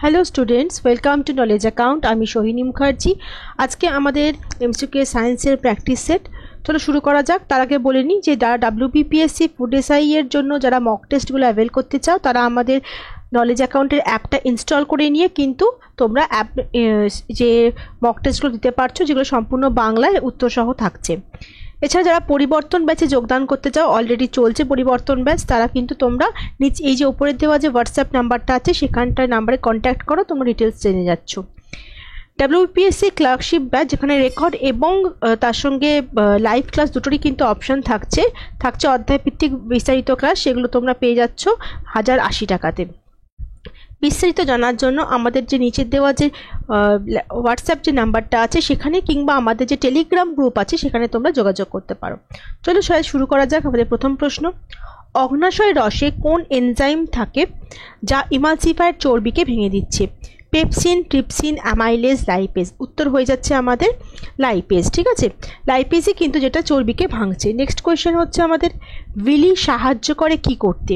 Hello students, welcome to knowledge account. আমি সোহিনী মুখার্জি। আজকে আমাদের এমসিকিউ সায়েন্সের প্র্যাকটিস সেট। চলো শুরু করা যাক। তার আগে বলে নিই যে যারা WBPSC ফুড এসআই এর জন্য যারা মক টেস্টগুলো অ্যাভেল করতে চাও তারা আমাদের নলেজ অ্যাকাউন্টের অ্যাপটা ইনস্টল করে নিয়ে কিন্তু তোমরা অ্যাপ যে মক টেস্টগুলো দিতে পারছো, যেগুলো সম্পূর্ণ বাংলায় উত্তরসহ থাকছে। এছাড়া যারা পরিবর্তন ব্যাচে যোগদান করতে চাও, অলরেডি চলছে পরিবর্তন ব্যাচ, তারা কিন্তু তোমরা নিচে এই যে উপরে দেওয়া যে হোয়াটসঅ্যাপ নাম্বারটা আছে সেখানটার নাম্বারে কন্ট্যাক্ট করো, তোমরা ডিটেলস জেনে যাচ্ছ। WBPSC ক্লার্কশিপ ব্যাচ, যেখানে রেকর্ড এবং তার সঙ্গে লাইভ ক্লাস দুটোরই কিন্তু অপশান থাকছে অধ্যায়ভিত্তিক বিস্তারিত ক্লাস, সেগুলো তোমরা পেয়ে যাচ্ছ 1080 টাকাতে। বিস্তারিত জানার জন্য আমাদের যে নিচে দেওয়া যে হোয়াটসঅ্যাপ যে নাম্বারটা আছে সেখানে, কিংবা আমাদের যে টেলিগ্রাম গ্রুপ আছে সেখানে তোমরা যোগাযোগ করতে পারো। চলো সবাই শুরু করা যাক। আমাদের প্রথম প্রশ্ন, অগ্নাশয় রসে কোন এনজাইম থাকে যা ইমালসিফায়েড চর্বিকে ভেঙে দিচ্ছে? Pepsin, trypsin, amylase, lipase. উত্তর হয়ে যাচ্ছে আমাদের লাইপেজ। ঠিক আছে, লাইপেজই কিন্তু যেটা চর্বিকে ভাঙছে। নেক্সট কোয়েশ্চেন হচ্ছে আমাদের, ভিলি সাহায্য করে কি করতে?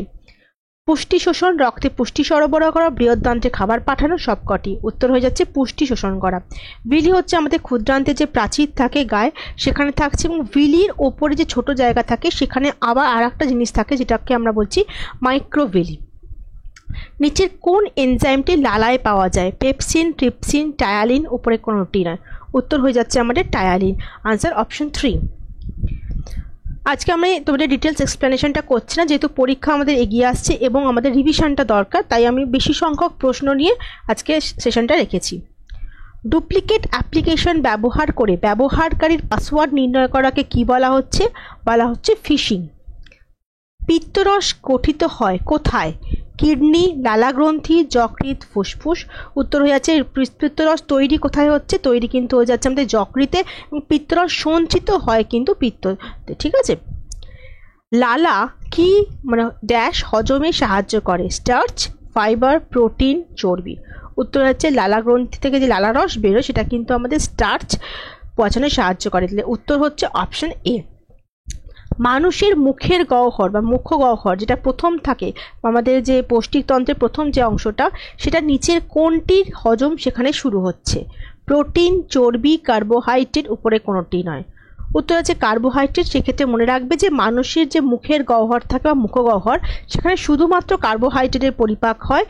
পুষ্টি শোষণ, রক্তে পুষ্টি সরবরাহ করা, বৃহদান্ত্রে খাবার পাঠানো, সবকটি। উত্তর হয়ে যাচ্ছে পুষ্টি শোষণ করা। ভিলি হচ্ছে আমাদের ক্ষুদ্রান্তে যে প্রাচীর থাকে গায়ে সেখানে থাকছে, এবং ভিলির ওপরে যে ছোট জায়গা থাকে সেখানে আবার আর একটা জিনিস থাকে যেটাকে আমরা বলছি মাইক্রোভিলি। নিচের কোন এনজাইমটি লালায় পাওয়া যায়? Pepsin, trypsin, ptyalin. উপরে কোনোটি নয়। উত্তর হয়ে যাচ্ছে আমাদের টায়ালিন। Answer option 3। আজকে আমি তোমাদের ডিটেলস এক্সপ্লেনেশনটা করছি না, যেহেতু পরীক্ষা আমাদের এগিয়ে আসছে এবং আমাদের রিভিশনটা দরকার, তাই আমি বেশি সংখ্যক প্রশ্ন নিয়ে আজকে সেশনটা রেখেছি। ডুপ্লিকেট অ্যাপ্লিকেশন ব্যবহার করে ব্যবহারকারীর পাসওয়ার্ড নির্ণয় করাকে কি বলা হচ্ছে ফিশিং। পিত্তরস গঠিত হয় কোথায়? কিডনি, লালাগ্রন্থি, যকৃৎ, ফুসফুস। উত্তর হয়ে যাচ্ছে পিত্তরস তৈরি কোথায় হচ্ছে? তৈরি কিন্তু হয়ে যাচ্ছে আমাদের যকৃতে, এবং পিত্তরস সঞ্চিত হয় কিন্তু পিত্ততে। ঠিক আছে, লালা কি ড্যাশ হজমে সাহায্য করে? স্টার্চ, ফাইবার, প্রোটিন, চর্বি। উত্তর হচ্ছে লালাগ্রন্থি থেকে যে লালারস বেরোয় সেটা কিন্তু আমাদের স্টার্চ পচানোয় সাহায্য করে। উত্তর হচ্ছে অপশন এ। মানুষের মুখের গহ্বর বা মুখ্য গহ্বর যেটা প্রথম থাকে, আমাদের যে পৌষ্টিকতন্ত্রের প্রথম যে অংশটা, সেটা নিচের কোনটির হজম সেখানে শুরু হচ্ছে? প্রোটিন, চর্বি, কার্বোহাইড্রেট। উপরে কোনোটি নয়। উত্তর আছে কার্বোহাইড্রেট। সেক্ষেত্রে মনে রাখবে যে মানুষের যে মুখের গহ্বর থাকে বা মুখ গহ্বর, সেখানে শুধুমাত্র কার্বোহাইড্রেটের পরিপাক হয়,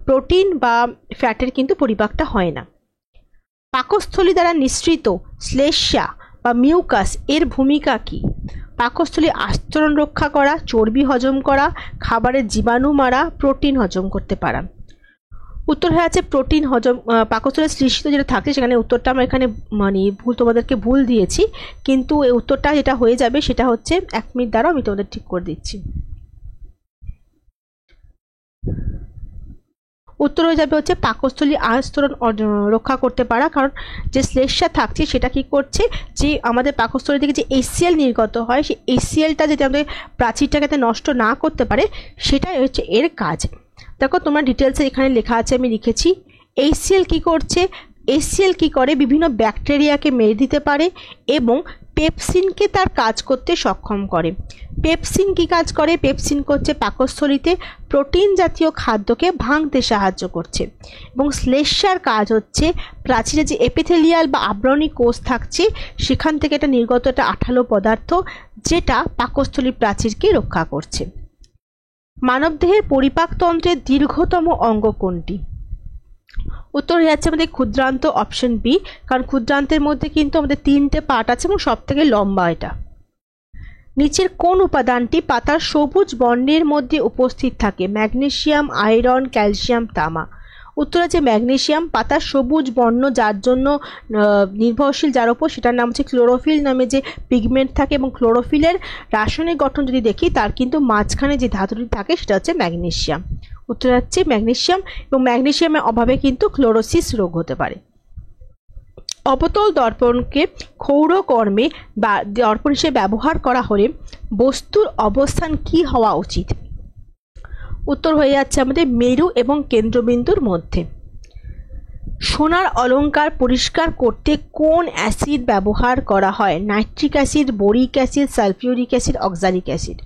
প্রোটিন বা ফ্যাটের কিন্তু পরিপাকটা হয় না। পাকস্থলী দ্বারা নিঃসৃত শ্লেষ্মা বা মিউকাস এর ভূমিকা কি? পাকস্থলী আস্তরণ রক্ষা করা, চর্বি হজম করা, খাবারের জীবাণু মারা, প্রোটিন হজম করতে পারা। উত্তর হয়ে আছে প্রোটিন হজম। পাকস্থলীর শ্লেষ্মা যেটা থাকে সেখানে উত্তরটা আমরা এখানে তোমাদেরকে ভুল দিয়েছি, কিন্তু এই উত্তরটা যেটা হয়ে যাবে সেটা হচ্ছে, 1 মিনিট দ্বারা আমি তোমাদের ঠিক করে দিচ্ছি। উত্তর হয়ে যাবে হচ্ছে পাকস্থলী আস্তরণ রক্ষা করতে পারা, কারণ যে শ্লেষ্মা থাকছে সেটা কি করছে, যে আমাদের পাকস্থলী থেকে যে HCl নির্গত হয়, সেই HClটা যাতে আমাদের প্রাচীরটাকে নষ্ট না করতে পারে সেটাই হচ্ছে এর কাজ। দেখো তোমরা ডিটেলসে এখানে লেখা আছে, আমি লিখেছি। HCl কি করছে? HCl কি করে? বিভিন্ন ব্যাকটেরিয়াকে মেরে দিতে পারে এবং পেপসিনকে তার কাজ করতে সক্ষম করে। পেপসিন কি কাজ করে? পেপসিন করছে পাকস্থলীতে প্রোটিন জাতীয় খাদ্যকে ভাঙতে সাহায্য করছে, এবং শ্লেষ্মার কাজ হচ্ছে প্রাচীরে যে এপিথেলিয়াল বা আবরণী কোষ থাকছে সেখান থেকে একটা নির্গত একটা আঠালো পদার্থ, যেটা পাকস্থলী প্রাচীরকে রক্ষা করছে। মানবদেহের পরিপাকতন্ত্রের দীর্ঘতম অঙ্গ কোনটি? উত্তর হয়ে যাচ্ছে আমাদের ক্ষুদ্রান্ত। অপশন বি, কারণ ক্ষুদ্রান্তের মধ্যে কিন্তু আমাদের 3টে পার্ট আছে এবং সব থেকে লম্বা এটা। নিচের কোন উপাদানটি পাতার সবুজ বর্ণের মধ্যে উপস্থিত থাকে? ম্যাগনেসিয়াম, আয়রন, ক্যালসিয়াম, তামা। উত্তর আছে ম্যাগনেসিয়াম। পাতার সবুজ বর্ণ যার জন্য নির্ভরশীল, যার উপর, সেটার নাম হচ্ছে ক্লোরোফিল নামে যে পিগমেন্ট থাকে, এবং ক্লোরোফিলের রাসায়নিক গঠন যদি দেখি তার কিন্তু মাঝখানে যে ধাতুটি থাকে সেটা হচ্ছে ম্যাগনেসিয়াম। উত্তর হচ্ছে ম্যাগনেসিয়াম, এবং ম্যাগনেসিয়ামের অভাবে কিন্তু ক্লোরোসিস রোগ হতে পারে। অবতল দর্পণকে ক্ষৌরকর্মে বা দর্পণ হিসেবে ব্যবহার করা হলে বস্তুর অবস্থান কি হওয়া উচিত? উত্তর হয়ে যাচ্ছে আমাদের মেরু এবং কেন্দ্রবিন্দুর মধ্যে। সোনার অলঙ্কার পরিষ্কার করতে কোন অ্যাসিড ব্যবহার করা হয়? Nitric acid, boric acid, sulphuric acid, oxalic acid.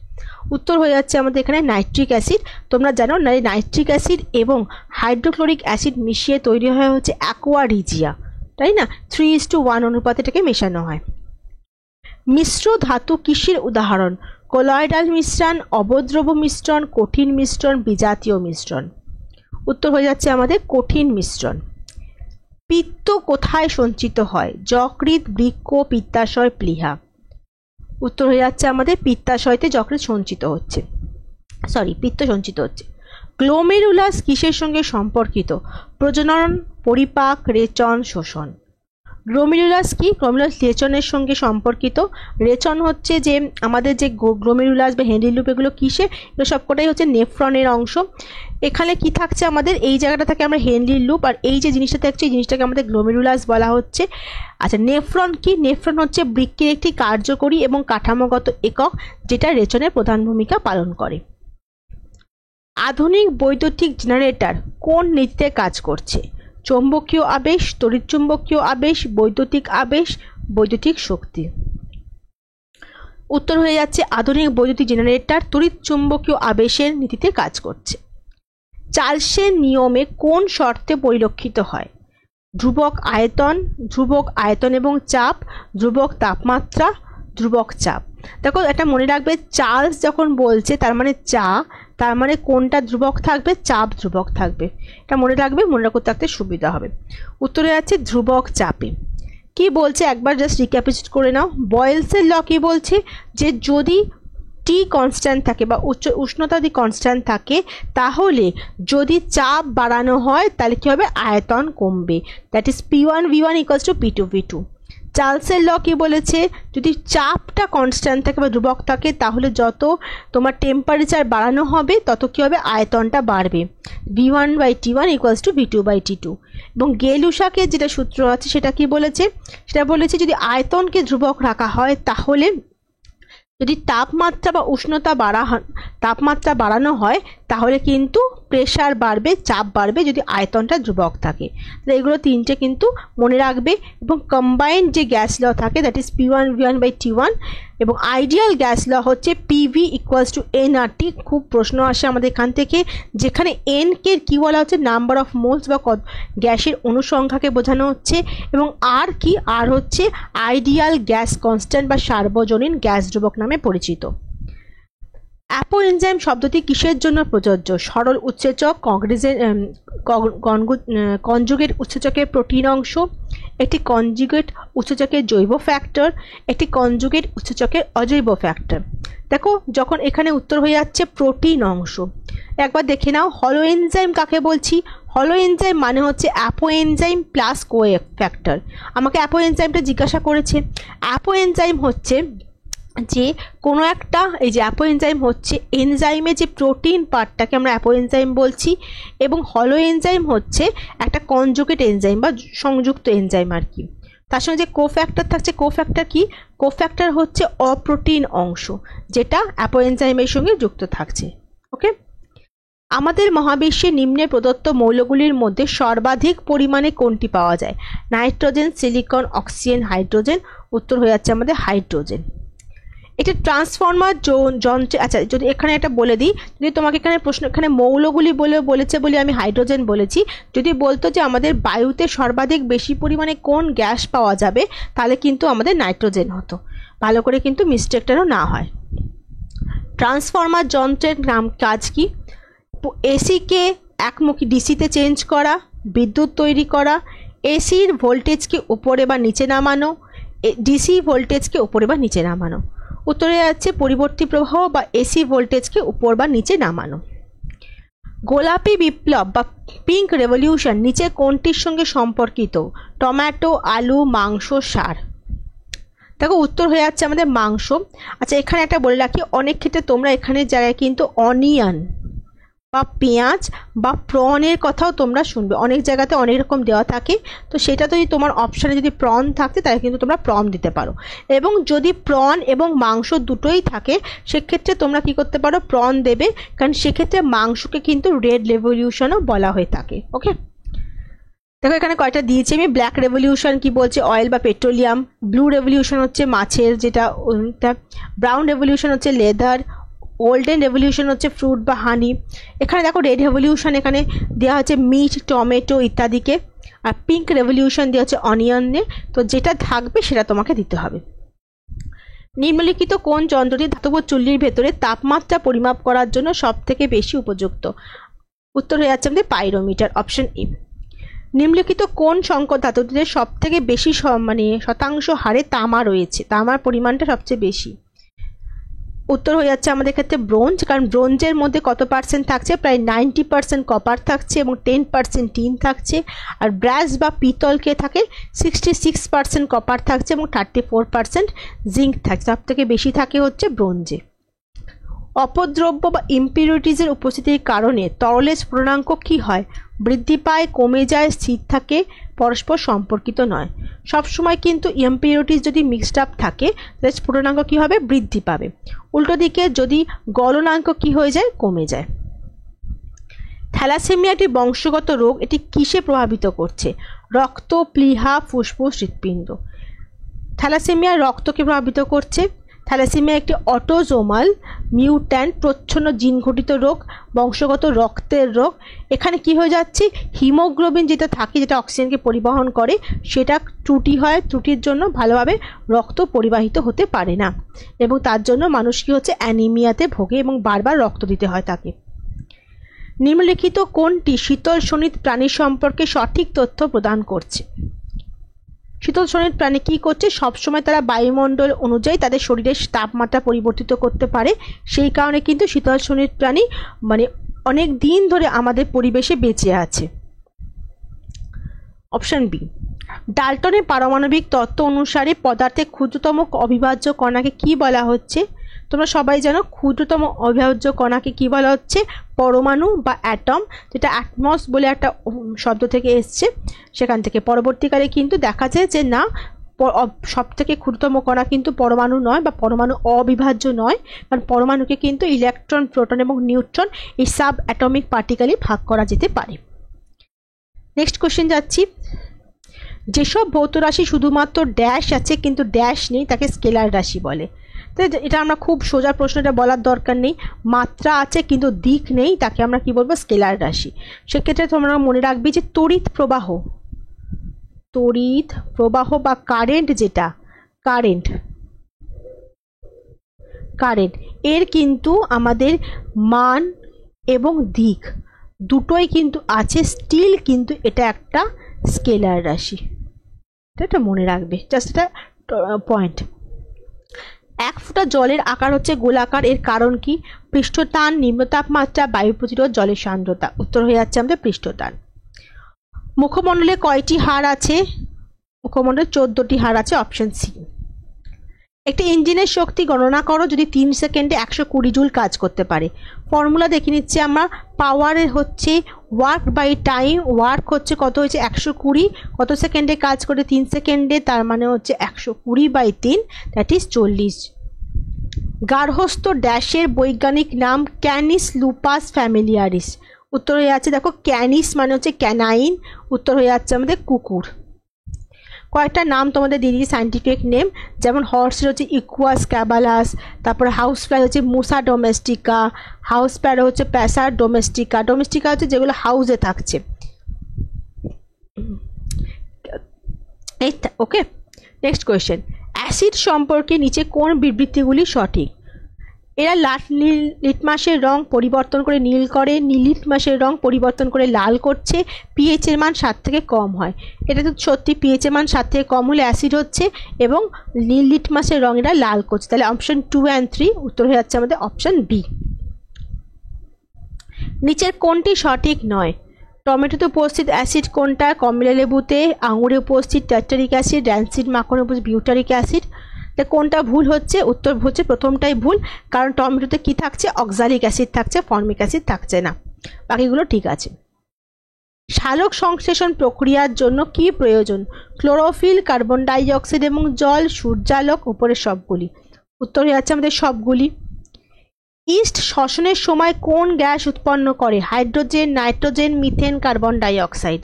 উত্তর হয়ে যাচ্ছে আমাদের এখানে নাইট্রিক অ্যাসিড। তোমরা জানো না নাইট্রিক অ্যাসিড এবং হাইড্রোক্লোরিক অ্যাসিড মিশিয়ে তৈরি হয় হচ্ছে অ্যাকোয়া রিজিয়া, তাই না? 3:1 অনুপাতে এটাকে মেশানো হয়। মিশ্র ধাতু কিসের উদাহরণ? কলয়েডাল মিশ্রণ, অবদ্রব মিশ্রণ, কঠিন মিশ্রণ, বিজাতীয় মিশ্রণ। উত্তর হয়ে যাচ্ছে আমাদের কঠিন মিশ্রণ। পিত্ত কোথায় সঞ্চিত হয়? যকৃৎ, বৃক্ক, পিত্তাশয়, প্লীহা। উত্তর হয়ে যাচ্ছে আমাদের পিত্তাশয়তে যকৃৎ সঞ্চিত হচ্ছে, পিত্ত সঞ্চিত হচ্ছে। গ্লোমেরুলাস কিসের সঙ্গে সম্পর্কিত? প্রজনন, পরিপাক, রেচন, শোষণ। গ্লোমেরুলাস কি? গ্লোমেরুলাস রেচনের সঙ্গে সম্পর্কিত। রেচন হচ্ছে যে আমাদের যে গ্লোমেরুলাস বা হেনরি লুপ, এগুলো কিসে? এগুলো সবকটাই হচ্ছে নেফ্রনের অংশ। এখানে কি থাকছে আমাদের? এই জায়গাটা থাকে আমরা হেনরি লুপ, আর এই যে জিনিসটা থাকছে এই জিনিসটাকে আমাদের গ্লোমেরুলাস বলা হচ্ছে। আচ্ছা, নেফ্রন কি? নেফ্রন হচ্ছে বৃক্কের একটি কার্যকরী এবং কাঠামোগত একক, যেটা রেচনের প্রধান ভূমিকা পালন করে। আধুনিক বৈদ্যুতিক জেনারেটর কোন নীতিতে কাজ করছে? চৌম্বকীয় আবেশ, তড়িৎচুম্বকীয় আবেশ, বৈদ্যুতিক আবেশ, বৈদ্যুতিক শক্তি। উত্তর হয়ে যাচ্ছে আধুনিক বৈদ্যুতিক জেনারেটর তড়িৎচুম্বকীয় আবেশের নীতিতে কাজ করছে। চার্লসের নিয়মে কোন শর্তে পরিলক্ষিত হয়? ধ্রুবক আয়তন এবং চাপ, ধ্রুবক তাপমাত্রা, ধ্রুবক চাপ। দেখো এটা মনে রাখবে, চার্লস যখন বলছে তার মানে কোনটা ধ্রুবক থাকবে? চাপ ধ্রুবক থাকবে। এটা মনে রাখবে, মনে রাখতে সুবিধা হবে। উত্তরে আছে ধ্রুবক চাপে। কি বলছে একবার জাস্ট রিক্যাপিচুলেট করে নাও। বয়েলসের ল কি বলছে? যে যদি টি কনস্ট্যান্ট থাকে বা উষ্ণতা যদি কনস্ট্যান্ট থাকে, তাহলে যদি চাপ বাড়ানো হয় তাহলে কি হবে? আয়তন কমবে। That is P1V1 = P2V2। চার্লসের ল কি বলেছে? যদি চাপটা কনস্ট্যান্ট থাকে বা ধ্রুবক থাকে, তাহলে যত তোমার টেম্পারেচার বাড়ানো হবে তত কি হবে? আয়তনটা বাড়বে। V1/T1 = V2/T2। এবং গেলুসাকের যেটা সূত্র আছে সেটা কি বলেছে? সেটা বলেছে যদি আয়তনকে ধ্রুবক রাখা হয়, তাহলে যদি তাপমাত্রা বা উষ্ণতা তাপমাত্রা বাড়ানো হয় তাহলে কিন্তু প্রেসার বাড়বে, চাপ বাড়বে, যদি আয়তনটা ধ্রুবক থাকে। তাহলে এগুলো তিনটে কিন্তু মনে রাখবে। এবং কম্বাইন্ড যে গ্যাস ল থাকে দ্যাট ইজ P1V1/T1, এবং আইডিয়াল গ্যাস ল হচ্ছে PV = nRT। খুব প্রশ্ন আসে আমাদের এখান থেকে, যেখানে n কে কি বলা হচ্ছে? নাম্বার অফ মোলস বা গ্যাসের অনুসংখ্যাকে বোঝানো হচ্ছে, এবং আর কি? আর হচ্ছে আইডিয়াল গ্যাস কনস্ট্যান্ট বা সার্বজনীন গ্যাস ধ্রুবক নামে পরিচিত। অ্যাপোএনজাইম শব্দটি কিসের জন্য প্রযোজ্য? সরল উৎসেচক, কনজুগেট উৎসেচকের প্রোটিন অংশ, একটি কনজুগেট উৎসেচকের জৈব ফ্যাক্টর, একটি কনজুগেট উৎসেচকের অজৈব ফ্যাক্টর। দেখো যখন এখানে উত্তর হয়ে যাচ্ছে প্রোটিন অংশ। একবার দেখে নাও, হলো এনজাইম কাকে বলছি? হলো এনজাইম মানে হচ্ছে অ্যাপোএনজাইম প্লাস কোএফ্যাক্টর। আমাকে অ্যাপোএনজাইমটা জিজ্ঞাসা করেছে। অ্যাপোএনজাইম হচ্ছে যে কোনো একটা, এই যে অ্যাপোএনজাইম হচ্ছে এনজাইমে যে প্রোটিন পার্টটাকে আমরা অ্যাপোএনজাইম বলছি, এবং হলো এনজাইম হচ্ছে একটা কনজুগেট এনজাইম বা সংযুক্ত এনজাইম আর কি। তার সঙ্গে যে কোফ্যাক্টর থাকছে, কোফ্যাক্টর কি? কোফ্যাক্টর হচ্ছে অপ্রোটিন অংশ যেটা অ্যাপোএনজাইমের সঙ্গে যুক্ত থাকছে। ওকে, আমাদের মহাবিশ্বে নিম্নে প্রদত্ত মৌলগুলির মধ্যে সর্বাধিক পরিমাণে কোনটি পাওয়া যায়? Nitrogen, silicon, oxygen, hydrogen. উত্তর হয়ে যাচ্ছে আমাদের হাইড্রোজেন। এটা ট্রান্সফর্মার যন্ত্রে, আচ্ছা যদি এখানে একটা বলে দিই, যদি তোমাকে এখানে প্রশ্ন, এখানে মৌলগুলি বলেছে বলে আমি হাইড্রোজেন বলেছি, যদি বলতো যে আমাদের বায়ুতে সর্বাধিক বেশি পরিমাণে কোন গ্যাস পাওয়া যাবে, তাহলে কিন্তু আমাদের নাইট্রোজেন হতো। ভালো করে কিন্তু মিস্টেকটারও না হয়। ট্রান্সফর্মার যন্ত্রের নাম, কাজ কি? এসিকে একমুখী ডিসিতে চেঞ্জ করা, বিদ্যুৎ তৈরি করা, এসির ভোল্টেজকে উপরে বা নিচে নামানো, ডিসি ভোল্টেজকে উপরে বা নিচে নামানো। উত্তরে যাচ্ছে পরিবর্তী প্রবাহ বা এসি ভোল্টেজকে উপর বা নিচে নামানো। গোলাপি বিপ্লব বা পিঙ্ক রেভলিউশন নিচে কোনটির সঙ্গে সম্পর্কিত? টমেটো, আলু, মাংস, সার। দেখো উত্তর হয়ে যাচ্ছে আমাদের মাংস। আচ্ছা এখানে একটা বলে রাখি, অনেক ক্ষেত্রে তোমরা এখানে জায়গায় কিন্তু অনিয়ন বা পেঁয়াজ বা প্রনের কথাও তোমরা শুনবে, অনেক জায়গাতে অনেক রকম দেওয়া থাকে। তো সেটা যদি তোমার অপশানে যদি প্রন থাকে তাহলে কিন্তু তোমরা প্রন দিতে পারো, এবং যদি প্রন এবং মাংস দুটোই থাকে সেক্ষেত্রে তোমরা কি করতে পারো? প্রন দেবে, কারণ সেক্ষেত্রে মাংসকে কিন্তু রেড রেভলিউশনও বলা হয়ে থাকে। ওকে, দেখো এখানে কয়টা দিয়েছি আমি। ব্ল্যাক রেভলিউশন কি বলছে? অয়েল বা পেট্রোলিয়াম। ব্লু রেভলিউশন হচ্ছে মাছের যেটা, ব্রাউন রেভলিউশন হচ্ছে লেদার, গোল্ডেন রেভলিউশন হচ্ছে ফ্রুট বা হানি। এখানে দেখো রেড রেভলিউশন এখানে দেওয়া হচ্ছে মিট, টমেটো ইত্যাদিকে, আর পিঙ্ক রেভলিউশন দেওয়া হচ্ছে অনিয়নে। তো যেটা থাকবে সেটা তোমাকে দিতে হবে। নিম্নলিখিত কোন যন্ত্রটি ধাতব চুল্লির ভেতরে তাপমাত্রা পরিমাপ করার জন্য সব থেকে বেশি উপযুক্ত? উত্তর হয়ে যাচ্ছে আমাদের পাইরোমিটার, অপশন ই। নিম্নলিখিত কোন সংকর ধাতুটিতে সব থেকে বেশি শতাংশ হারে তামা রয়েছে, তামার পরিমাণটা সবচেয়ে বেশি? উত্তর হয়ে যাচ্ছে আমাদের ক্ষেত্রে ব্রোঞ্জ, কারণ ব্রোঞ্জের মধ্যে কত পার্সেন্ট থাকছে, প্রায় 90% কপার থাকছে এবং 10% টিন থাকছে। আর ব্রাস বা পিতলকে থাকে 66% কপার থাকছে এবং 34% জিঙ্ক থাকছে। সব থেকে বেশি থাকে হচ্ছে ব্রোঞ্জে। অপদ্রব্য বা ইম্পিউরিটিজের উপস্থিতির কারণে তরলের স্ফুটনাঙ্ক কি হয়? বৃদ্ধি পায়, কমে যায়, স্থির থাকে, পরস্পর সম্পর্কিত নয়। সবসময় কিন্তু ইম্পিউরিটিজ যদি মিক্সড আপ থাকে তাহলে স্ফুটনাঙ্ক কি হবে? বৃদ্ধি পাবে। উল্টো দিকে যদি গলনাঙ্ক কি হয়ে যায়? কমে যায়। থ্যালাসেমিয়া একটি বংশগত রোগ, এটি কিসে প্রভাবিত করছে? রক্ত, প্লীহা, ফুসফুস, হৃৎপিণ্ড। থ্যালাসেমিয়া রক্তকে প্রভাবিত করছে। থ্যালাসেমিয়া একটি অটোজোমাল মিউট্যান্ট প্রচ্ছন্ন জিন ঘটিত রোগ, বংশগত রক্তের রোগ। এখানে কি হয়ে যাচ্ছে? হিমোগ্লোবিন যেটা থাকে, যেটা অক্সিজেনকে পরিবহন করে, সেটা ত্রুটি হয়। ত্রুটির জন্য ভালোভাবে রক্ত পরিবাহিত হতে পারে না এবং তার জন্য মানুষ কি হচ্ছে? অ্যানিমিয়াতে ভোগে এবং বারবার রক্ত দিতে হয় তাকে। নিম্নলিখিত কোনটি শীতল শোণিত প্রাণী সম্পর্কে সঠিক তথ্য প্রদান করছে? শীতল শোণিত প্রাণী কি করছে? সবসময় তারা বায়ুমণ্ডল অনুযায়ী তাদের শরীরের তাপমাত্রা পরিবর্তিত করতে পারে। সেই কারণে কিন্তু শীতল শোণিত প্রাণী অনেক দিন ধরে আমাদের পরিবেশে বেঁচে আছে। Option B. ডাল্টনের পারমাণবিক তত্ত্ব অনুসারে পদার্থের ক্ষুদ্রতম অবিভাজ্য কণাকে কি বলা হচ্ছে? তোমরা সবাই জানো ক্ষুদ্রতম অবিভাজ্য কণাকে কি বলা হচ্ছে? পরমাণু বা অ্যাটম, যেটা অ্যাটমস বলে একটা শব্দ থেকে এসছে। সেখান থেকে পরবর্তীকালে কিন্তু দেখা যায় যে না, সব থেকে ক্ষুদ্রতম কণা কিন্তু পরমাণু নয় বা পরমাণু অবিভাজ্য নয়, কারণ পরমাণুকে কিন্তু ইলেকট্রন, প্রোটন এবং নিউট্রন এই সাব অ্যাটমিক পার্টিকেলে ভাগ করা যেতে পারে। নেক্সট কোশ্চেন যাচ্ছি। যেসব ভৌত রাশি শুধুমাত্র ড্যাশ আছে কিন্তু ড্যাশ নেই তাকে স্কেলার রাশি বলে। তো এটা আমরা খুব সোজা প্রশ্নটা বলার দরকার নেই। মাত্রা আছে কিন্তু দিক নেই তাকে আমরা কি বলবো? স্কেলার রাশি। সেক্ষেত্রে তোমরা মনে রাখবে যে তড়িৎ প্রবাহ বা কারেন্ট, যেটা কারেন্ট এর কিন্তু আমাদের মান এবং দিক দুটোই কিন্তু আছে, স্টিল কিন্তু এটা একটা স্কেলার রাশি। এটা মনে রাখবে, জাস্ট এটা পয়েন্ট। 1 ফুটা জলের আকার হচ্ছে গোলাকার, এর কারণ কি? পৃষ্ঠটান, নিম্ন তাপমাত্রা, বায়ু প্রতিরোধ, জলের সান্দ্রতা। উত্তর হয়ে যাচ্ছে আমাদের পৃষ্ঠটান। মুখমণ্ডলে কয়টি হাড় আছে? মুখমণ্ডলে 14টি হাড় আছে, অপশন সি। একটি ইঞ্জিনের শক্তি গণনা করো যদি 3 সেকেন্ডে 120 জুল কাজ করতে পারে। ফর্মুলা দেখে নিচ্ছি আমরা। পাওয়ারের হচ্ছে ওয়ার্ক বাই টাইম, ওয়ার্ক হচ্ছে কত হয়েছে? 120, কত সেকেন্ডে কাজ করে? 3 সেকেন্ডে, তার মানে হচ্ছে 120/3, দ্যাট ইজ 40। গার্হস্থ ড্যাশের বৈজ্ঞানিক নাম ক্যানিস লুপাস ফ্যামিলিয়ারিস। উত্তর হয়ে যাচ্ছে, দেখো ক্যানিস মানে হচ্ছে ক্যানাইন, উত্তর হয়ে যাচ্ছে আমাদের কুকুর। কয়েকটা নাম তোমাদের দিয়ে দিই সাইন্টিফিক নেম, যেমন হর্সের হচ্ছে ইকুয়াস ক্যাবালাস, তারপরে হাউস ফ্লাই হচ্ছে মুসা ডোমেস্টিকা, হাউস প্যারো হচ্ছে প্যাসার ডোমেস্টিকা। ডোমেস্টিকা হচ্ছে যেগুলো হাউসে থাকছে। ওকে, নেক্সট কোয়েশ্চেন। অ্যাসিড সম্পর্কে নিচে কোন বিবৃতিগুলি সঠিক? এরা লিটমাসের রং পরিবর্তন করে নীল করে, লিটমাসের রং পরিবর্তন করে লাল করছে, পিএইচ এর মান 7 থেকে কম হয়। এটা তো সত্যি, পিএইচ এর মান 7 থেকে কম হলে অ্যাসিড হচ্ছে এবং লিটমাসের রং এরা লাল করছে। তাহলে অপশন 2 and 3 উত্তর হয়ে যাচ্ছে আমাদের অপশন বি। নিচের কোনটি সঠিক নয়? টমেটোতে উপস্থিত অ্যাসিড কোনটা? কমলা লেবুতে, আঙুরে উপস্থিত টার্টারিক অ্যাসিড, র্যানসিড মাখনে উপস্থিত বিউটারিক অ্যাসিড। কোনটা ভুল হচ্ছে? উত্তর হচ্ছে প্রথমটাই ভুল, কারণ টমেটোতে কি থাকছে? অক্সালিক অ্যাসিড থাকছে, ফর্মিক অ্যাসিড থাকছে না, বাকিগুলো ঠিক আছে। সালোক সংশ্লেষণ প্রক্রিয়ার জন্য কি প্রয়োজন? ক্লোরোফিল, কার্বন ডাই অক্সাইড এবং জল, সূর্যালোক, উপরের সবগুলি। উত্তর হয়ে যাচ্ছে আমাদের সবগুলি। ইস্ট শ্বসনের সময় কোন গ্যাস উৎপন্ন করে? Hydrogen, nitrogen, methane, carbon die oxide.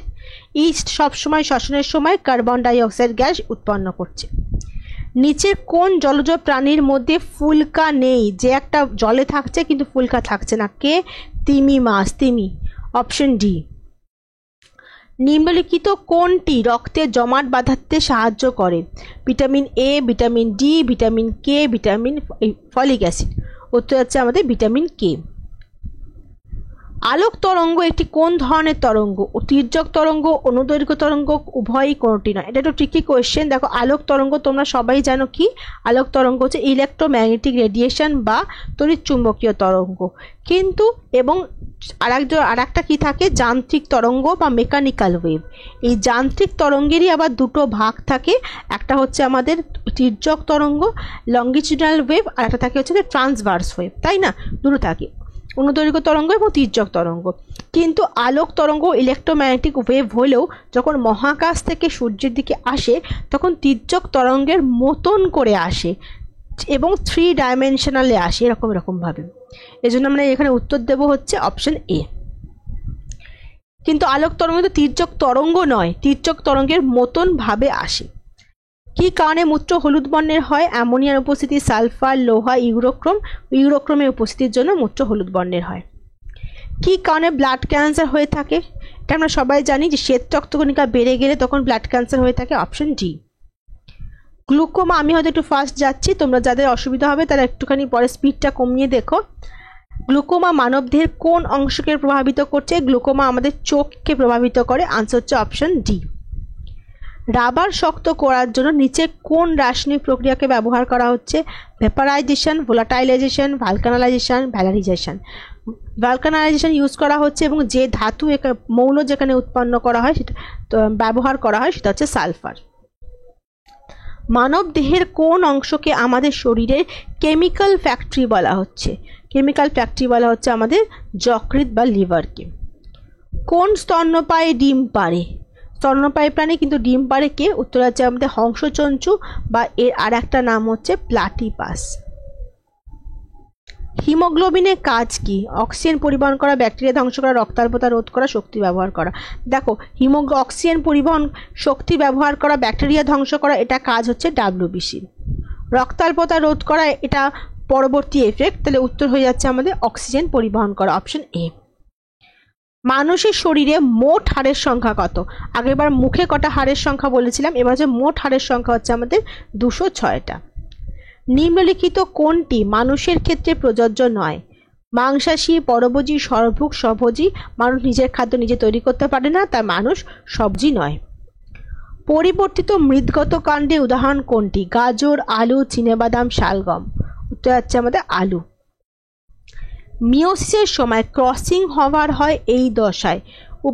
East সবসময় শ্বসনের সময় কার্বন ডাই অক্সাইড গ্যাস উৎপন্ন করছে। নিচের কোন জলজ প্রাণীর মধ্যে ফুলকা নেই, যে একটা জলে থাকছে কিন্তু ফুলকা থাকছে না? কে? তিমি মাছ, তিমি। Option D. নিম্নলিখিত কোনটি রক্তে জমাট বাঁধাতে সাহায্য করে? Vitamin A, vitamin D, vitamin K, vitamin folic acid. উত্তর হচ্ছে আমাদের ভিটামিন কে। আলোক তরঙ্গ একটি কোন ধরনের তরঙ্গ? তির্যক তরঙ্গ, অনুদৈর্ঘ্য তরঙ্গ, উভয়ই, কোনটি নয়? এটা একটু ট্রিকি কোয়েশ্চেন। দেখো, আলোক তরঙ্গ তোমরা সবাই জানো কি? আলোক তরঙ্গ হচ্ছে ইলেকট্রোম্যাগনেটিক রেডিয়েশন বা তড়িৎ চুম্বকীয় তরঙ্গ। কিন্তু এবং আরেকটা কি থাকে? যান্ত্রিক তরঙ্গ বা মেকানিক্যাল ওয়েভ। এই যান্ত্রিক তরঙ্গেরই আবার দুটো ভাগ থাকে, একটা হচ্ছে আমাদের তির্যক তরঙ্গ লঙ্গিটিউডাল ওয়েভ, আর একটা থাকে হচ্ছে ট্রান্সভার্স ওয়েভ, তাই না? দুটো থাকে, অনুদৈর্ঘ্য তরঙ্গ এবং তির্যক তরঙ্গ। কিন্তু আলোক তরঙ্গ ইলেকট্রোম্যাগনেটিক ওয়েভ হলেও যখন মহাকাশ থেকে সূর্যের দিকে আসে তখন তির্যক তরঙ্গের মতন করে আসে এবং 3 ডাইমেনশনালে আসে, এরকম ভাবে। এজন্য আমরা এখানে উত্তর দেব হচ্ছে অপশন এ। কিন্তু আলোক তরঙ্গ তো তির্যক তরঙ্গ নয়, তির্যক তরঙ্গের মতন ভাবে আসে। কি কারণে মূত্র হলুদ বর্ণের হয়? অ্যামোনিয়ার উপস্থিতি, সালফার, লোহা, ইউরোক্রোমের উপস্থিতির জন্য মূত্র হলুদ বর্ণের হয়। কি কারণে ব্লাড ক্যান্সার হয়ে থাকে? এটা আমরা সবাই জানি যে শ্বেত রক্তকণিকা বেড়ে গেলে তখন ব্লাড ক্যান্সার হয়ে থাকে। Option D. গ্লুকোমা, আমি হয়তো একটু ফাস্ট যাচ্ছি, তোমরা যাদের অসুবিধা হবে তারা একটুখানি পরে স্পিডটা কমিয়ে দেখো। গ্লুকোমা মানবদেহের কোন অংশকে প্রভাবিত করছে? গ্লুকোমা আমাদের চোখকে প্রভাবিত করে। আনসার হচ্ছে অপশন ডি। রাবার শক্ত করার জন্য নিচে কোন রাসায়নিক প্রক্রিয়াকে ব্যবহার করা হচ্ছে? ভেপারাইজেশন, ভোলাটাইলাইজেশন, ভালকানালাইজেশন, ভ্যালারিজেশন। ভালকানালাইজেশন ইউজ করা হচ্ছে এবং যে ধাতু মৌল যেখানে উৎপন্ন করা হয় সেটা ব্যবহার করা হয় সেটা হচ্ছে সালফার। মানব দেহের কোন অংশকে আমাদের শরীরের কেমিক্যাল ফ্যাক্টরি বলা হচ্ছে? কেমিক্যাল ফ্যাক্টরি বলা হচ্ছে আমাদের যকৃৎ বা লিভারকে। কোন স্তন্যপায়ী ডিম পাড়ে? স্তন্যপায়ী প্রাণী কিন্তু ডিম পাড়ে কে? উত্তর হচ্ছে আমাদের হংসচঞ্চু বা এর আর একটা নাম হচ্ছে প্লাটিপাস। হিমোগ্লোবিনের কাজ কি? অক্সিজেন পরিবহন করা, ব্যাকটেরিয়া ধ্বংস করা, রক্তাল্পতা রোধ করা, শক্তি ব্যবহার করা। দেখো, অক্সিজেন পরিবহন, শক্তি ব্যবহার করা, ব্যাকটেরিয়া ধ্বংস করা, এটা কাজ হচ্ছে WBC। রক্তাল্পতা রোধ করা এটা পরবর্তী এফেক্ট, তাহলে উত্তর হয়ে যাচ্ছে আমাদের অক্সিজেন পরিবহন করা, অপশন এ। মানুষের শরীরে মোট হাড়ের সংখ্যা কত? আগেরবার মুখে কটা হাড়ের সংখ্যা বলেছিলাম, এবার হচ্ছে মোট হাড়ের সংখ্যা হচ্ছে আমাদের 206টা। নিম্নলিখিত কোনটি মানুষের ক্ষেত্রে প্রযোজ্য নয়? মাংসাশী, পরভোজী, সর্বভুক, স্বভোজী। মানুষ নিজের খাদ্য নিজে তৈরি করতে পারে না, তাই মানুষ সবজি নয়। পরিবর্তিত মৃৎগত কাণ্ডের উদাহরণ কোনটি? গাজর, আলু, চিনেবাদাম, শালগম। উত্তর হচ্ছে আমাদের আলু। মিওসিসের সময় ক্রসিং হওয়ার হয় এই দশায়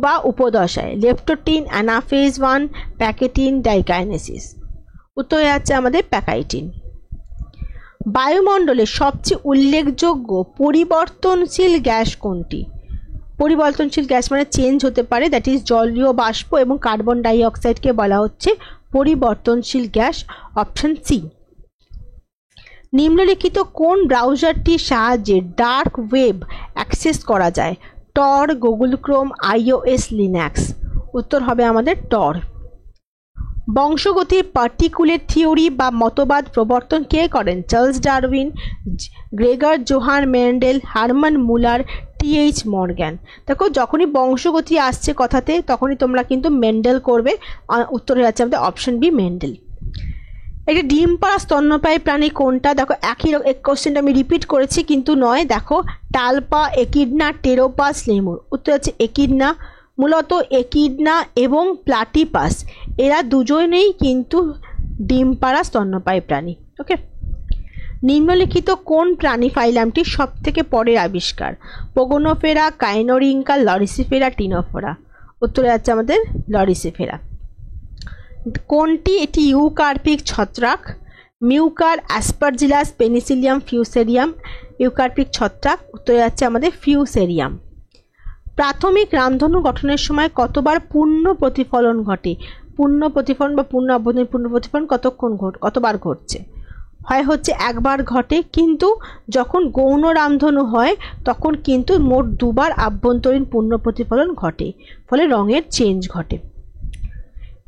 বা উপদশায়: লেপ্টোটিন, অ্যানাফেজ 1, প্যাকেটিন, ডাইকাইনেসিস। উত্তর হয়ে যাচ্ছে আমাদের প্যাকাইটিন। বায়ুমণ্ডলের সবচেয়ে উল্লেখযোগ্য পরিবর্তনশীল গ্যাস কোনটি? পরিবর্তনশীল গ্যাস মানে চেঞ্জ হতে পারে, দ্যাট ইজ জলীয় বাষ্প এবং কার্বন ডাই অক্সাইডকে বলা হচ্ছে পরিবর্তনশীল গ্যাস, অপশন সি। নিম্নলিখিত কোন ব্রাউজারটির সাহায্যে ডার্ক ওয়েব অ্যাক্সেস করা যায়? টর, গুগল ক্রোম, iOS, লিনাক্স। উত্তর হবে আমাদের টর। বংশগতির পার্টিকুলেট থিওরি বা মতবাদ প্রবর্তন কে করেন? Charles Darwin, Gregor Johann Mendel, Hermann Muller, TH Morgan. দেখো, যখনই বংশগতি আসছে কথাতে তখনই তোমরা কিন্তু মেন্ডেল করবে। উত্তর হয়ে যাচ্ছে আমাদের অপশন বি, মেন্ডেল। এটা ডিম পাড়া স্তন্যপায়ী প্রাণী কোনটা? দেখো, একই কোশ্চেনটা আমি রিপিট করেছি কিন্তু নয়। দেখো, টালপা, একিডনা, টেরোপাস, লেমুর। উত্তর হচ্ছে একিডনা। মূলত একিডনা এবং প্লাটিপাস এরা দুজনেই কিন্তু ডিম পাড়া স্তন্যপায়ী প্রাণী। ওকে। নিম্নলিখিত কোন প্রাণী ফাইলামটি সব থেকে পরের আবিষ্কার? পোগোনোফেরা, কাইনোরিঙ্কা, লরিসিফেরা, টিনোফোরা। উত্তরে যাচ্ছে আমাদের লরিসিফেরা। কোনটি এটি ইউকার্পিক ছত্রাক? মিউকার, অ্যাসপারজিলাস, পেনিসিলিয়াম, ফিউসেরিয়াম। ইউকার্পিক ছত্রাক। উত্তরে যাচ্ছে আমাদের ফিউসেরিয়াম। প্রাথমিক রামধনু গঠনের সময় কতবার পূর্ণ প্রতিফলন ঘটে? পূর্ণ প্রতিফলন বা পূর্ণ অভ্যন্তরীণ পূর্ণ প্রতিফলন কতবার ঘটছে? হয় হচ্ছে একবার ঘটে, কিন্তু যখন গৌণ রামধনু হয় তখন কিন্তু মোট 2বার আভ্যন্তরীণ পূর্ণ প্রতিফলন ঘটে, ফলে রঙের চেঞ্জ ঘটে।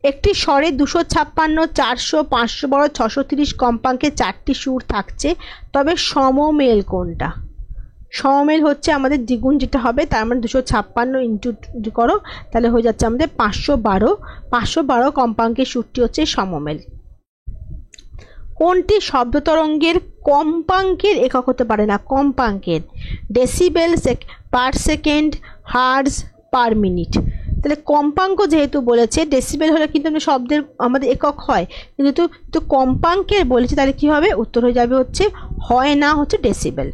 একটি স্বরে 256, 400, 512, 630 কম্পাঙ্কে 4টি সুর থাকছে, তবে সমমেল কোনটা? সমমেল হচ্ছে আমাদের দ্বিগুণ যেটা হবে, তার মানে 256 ইন্টু করো, তাহলে হয়ে যাচ্ছে আমাদের 512 কম্পাঙ্কের সুরটি হচ্ছে সমমেল। কোনটি শব্দ তরঙ্গের কম্পাঙ্কের একক হতে পারে না? কম্পাঙ্কের decibel per second, hertz, per minute. তাহলে কম্পাঙ্ক যেহেতু বলেছে, ডেসিবেল হলে কিন্তু শব্দের আমাদের একক হয়, কিন্তু কম্পাঙ্কের বলেছে, তাহলে কি হবে? উত্তর হয়ে যাবে হচ্ছে হয় না, হচ্ছে ডেসিবেল।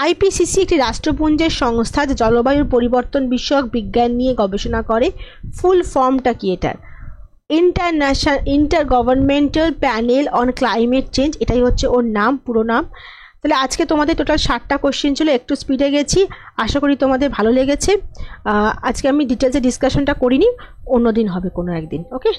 আইপিসিসি একটি রাষ্ট্রপুঞ্জের সংস্থা যা জলবায়ুর পরিবর্তন বিষয়ক বিজ্ঞান নিয়ে গবেষণা করে। ফুল ফর্মটা কি এটার? ইন্টারগভর্নমেন্টাল প্যানেল অন ক্লাইমেট চেঞ্জ, এটাই হচ্ছে ওর নাম, পুরো নাম। তাহলে আজকে তোমাদের টোটাল 60টা কোশ্চেন ছিল, একটু স্পিডে গেছি, আশা করি তোমাদের ভালো লেগেছে। আজকে আমি ডিটেলসে ডিসকাশনটা করিনি, অন্যদিন হবে কোনো একদিন। ওকে।